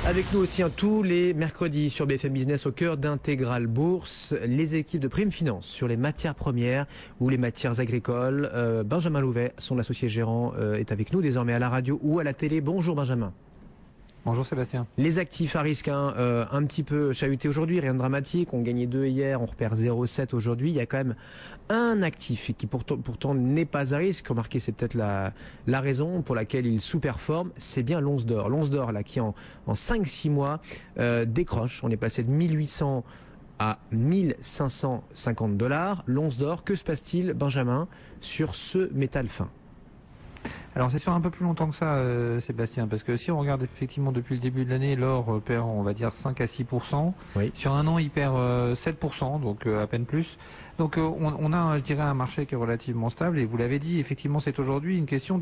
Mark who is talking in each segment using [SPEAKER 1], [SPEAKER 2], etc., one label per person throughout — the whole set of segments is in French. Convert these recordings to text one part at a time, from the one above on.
[SPEAKER 1] Avec nous aussi tous les mercredis sur BFM Business au cœur d'Intégral Bourse, les équipes de Prime Finance sur les matières premières ou les matières agricoles. Benjamin Louvet, son associé gérant, est avec nous désormais à la radio ou à la télé. Bonjour Benjamin.
[SPEAKER 2] Bonjour Sébastien.
[SPEAKER 1] Les actifs à risque un petit peu chahutés aujourd'hui, rien de dramatique. On gagnait 2 hier, on repère 0,7 aujourd'hui. Il y a quand même un actif qui pourtant n'est pas à risque. Remarquez, c'est peut-être la raison pour laquelle il sous-performe. C'est bien l'once d'or. L'once d'or là qui en 5-6 mois décroche. On est passé de 1800 à 1550 $. L'once d'or, que se passe-t-il, Benjamin, sur ce métal fin ?
[SPEAKER 2] Alors c'est sur un peu plus longtemps que ça, Sébastien, parce que si on regarde effectivement depuis le début de l'année, l'or perd, on va dire, 5 à 6%. Oui. Sur un an, il perd 7%, donc à peine plus. Donc on a, je dirais, un marché qui est relativement stable. Et vous l'avez dit, effectivement, c'est aujourd'hui une question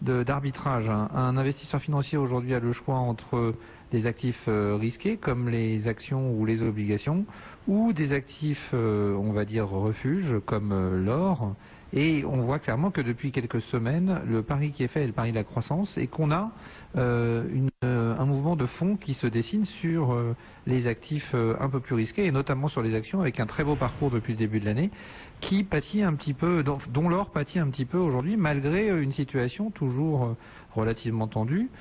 [SPEAKER 2] d'arbitrage. Un investisseur financier aujourd'hui a le choix entre des actifs risqués, comme les actions ou les obligations, ou des actifs, on va dire, refuges, comme l'or. Et on voit clairement que depuis quelques semaines, le pari qui est fait est le pari de la croissance et qu'on a un mouvement de fond qui se dessine sur les actifs un peu plus risqués et notamment sur les actions avec un très beau parcours depuis le début de l'année qui pâtit un petit peu, dont l'or pâtit un petit peu aujourd'hui malgré une situation toujours relativement tendue.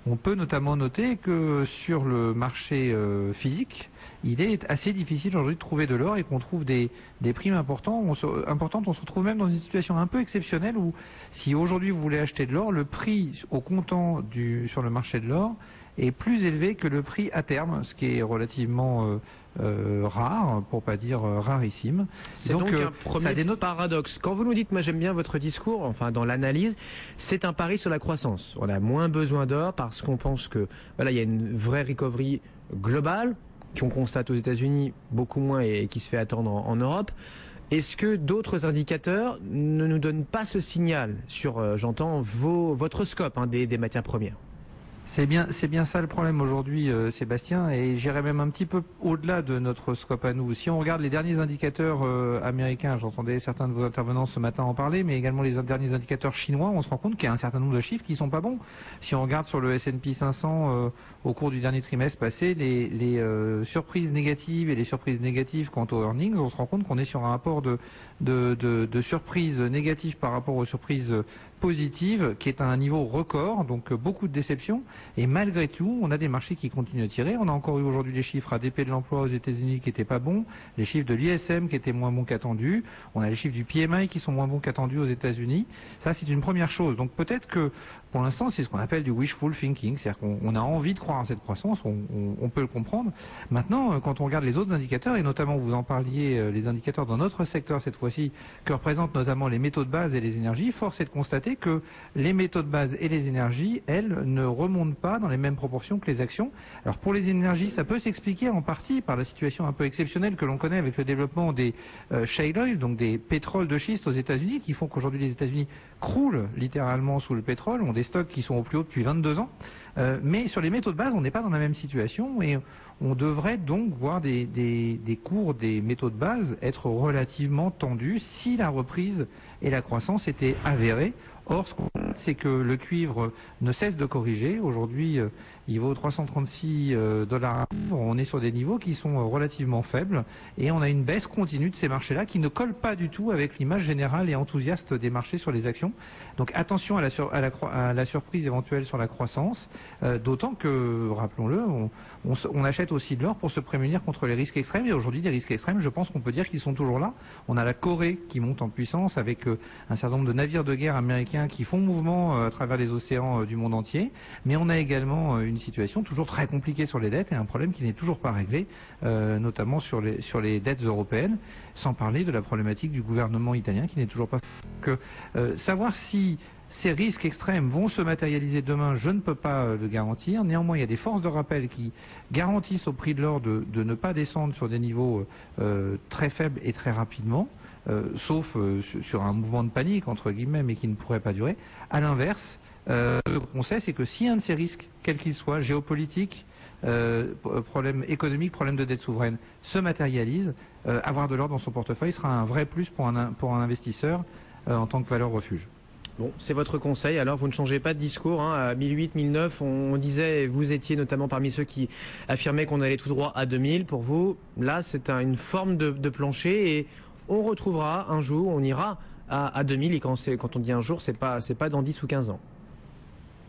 [SPEAKER 2] On peut notamment noter que sur le marché physique, il est assez difficile aujourd'hui de trouver de l'or et qu'on trouve des primes importantes. On se retrouve même dans une situation un peu exceptionnelle où si aujourd'hui vous voulez acheter de l'or, le prix au comptant sur le marché de l'or est plus élevé que le prix à terme, ce qui est relativement rare, pour pas dire rarissime.
[SPEAKER 1] C'est donc un premier paradoxe. Quand vous nous dites, moi j'aime bien votre discours, enfin dans l'analyse, c'est un pari sur la croissance. On a moins besoin d'or parce qu'on pense que voilà, il y a une vraie recovery globale qu'on constate aux États-Unis, beaucoup moins et qui se fait attendre en Europe. Est-ce que d'autres indicateurs ne nous donnent pas ce signal sur, j'entends, votre scope des matières premières ?
[SPEAKER 2] C'est bien ça le problème aujourd'hui, Sébastien, et j'irais même un petit peu au-delà de notre scope à nous. Si on regarde les derniers indicateurs américains, j'entendais certains de vos intervenants ce matin en parler, mais également les derniers indicateurs chinois, on se rend compte qu'il y a un certain nombre de chiffres qui sont pas bons. Si on regarde sur le S&P 500 au cours du dernier trimestre passé, les surprises négatives et les surprises négatives quant aux earnings, on se rend compte qu'on est sur un rapport de surprises négatives par rapport aux surprises positives qui est à un niveau record, donc beaucoup de déceptions. Et malgré tout, on a des marchés qui continuent de tirer. On a encore eu aujourd'hui les chiffres ADP de l'emploi aux États-Unis qui n'étaient pas bons, les chiffres de l'ISM qui étaient moins bons qu'attendus, on a les chiffres du PMI qui sont moins bons qu'attendus aux États-Unis. Ça, c'est une première chose. Donc peut-être que pour l'instant, c'est ce qu'on appelle du wishful thinking, c'est-à-dire qu'on a envie de croire en cette croissance, on peut le comprendre. Maintenant, quand on regarde les autres indicateurs, et notamment vous en parliez, les indicateurs dans notre secteur cette fois-ci, que représentent notamment les métaux de base et les énergies, force est de constater que les métaux de base et les énergies, elles, ne remontent pas dans les mêmes proportions que les actions. Alors pour les énergies, ça peut s'expliquer en partie par la situation un peu exceptionnelle que l'on connaît avec le développement des shale oil, donc des pétroles de schiste aux États-Unis, qui font qu'aujourd'hui les États-Unis croulent littéralement sous le pétrole, ont des stocks qui sont au plus haut depuis 22 ans. Mais sur les métaux de base, on n'est pas dans la même situation et on devrait donc voir des cours des métaux de base être relativement tendus si la reprise et la croissance étaient avérées. Or, ce qu'on constate, c'est que le cuivre ne cesse de corriger. Aujourd'hui, il vaut 336 $. On est sur des niveaux qui sont relativement faibles et on a une baisse continue de ces marchés-là qui ne colle pas du tout avec l'image générale et enthousiaste des marchés sur les actions. Donc attention à la surprise éventuelle sur la croissance, d'autant que, rappelons-le, on achète aussi de l'or pour se prémunir contre les risques extrêmes. Et aujourd'hui, les risques extrêmes, je pense qu'on peut dire qu'ils sont toujours là. On a la Corée qui monte en puissance avec un certain nombre de navires de guerre américains qui font mouvement à travers les océans du monde entier, mais on a également une situation toujours très compliquée sur les dettes et un problème qui n'est toujours pas réglé, notamment sur les dettes européennes, sans parler de la problématique du gouvernement italien qui n'est toujours pas... savoir si ces risques extrêmes vont se matérialiser demain, je ne peux pas le garantir. Néanmoins, il y a des forces de rappel qui garantissent au prix de l'or de ne pas descendre sur des niveaux très faibles et très rapidement. Sauf sur un mouvement de panique, entre guillemets, mais qui ne pourrait pas durer. À l'inverse, ce qu'on sait, c'est que si un de ces risques, quel qu'il soit, géopolitique, problème économique, problème de dette souveraine, se matérialise, avoir de l'or dans son portefeuille sera un vrai plus pour un investisseur en tant que valeur refuge.
[SPEAKER 1] Bon, c'est votre conseil. Alors, vous ne changez pas de discours. À 1008, 1009, on disait, vous étiez notamment parmi ceux qui affirmaient qu'on allait tout droit à 2000. Pour vous, là, c'est une forme de plancher et on retrouvera un jour, on ira à 2000. Et quand on dit un jour, c'est pas dans 10 ou 15 ans.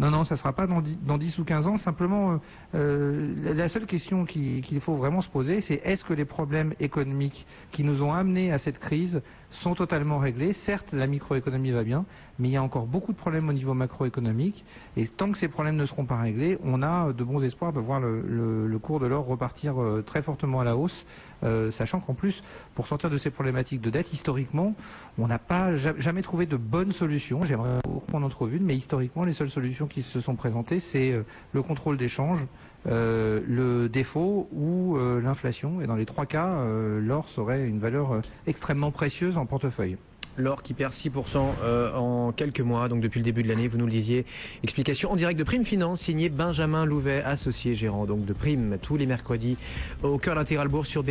[SPEAKER 2] Non, ça ne sera pas dans 10 ou 15 ans. Simplement, la seule question qu'il faut vraiment se poser, c'est est-ce que les problèmes économiques qui nous ont amenés à cette crise sont totalement réglés? Certes, la microéconomie va bien, mais il y a encore beaucoup de problèmes au niveau macroéconomique. Et tant que ces problèmes ne seront pas réglés, on a de bons espoirs de voir le cours de l'or repartir très fortement à la hausse, sachant qu'en plus, pour sortir de ces problématiques de dette, historiquement, on n'a pas jamais trouvé de bonnes solutions. J'aimerais qu'on en trouve une, mais historiquement, les seules solutions qui se sont présentées, c'est le contrôle des changes, le défaut ou l'inflation. Et dans les trois cas, l'or serait une valeur extrêmement précieuse en portefeuille.
[SPEAKER 1] L'or qui perd 6% en quelques mois, donc depuis le début de l'année, vous nous le disiez. Explication en direct de Prime Finance, signé Benjamin Louvet, associé gérant donc de Prime, tous les mercredis au cœur d'Intégral Bourse sur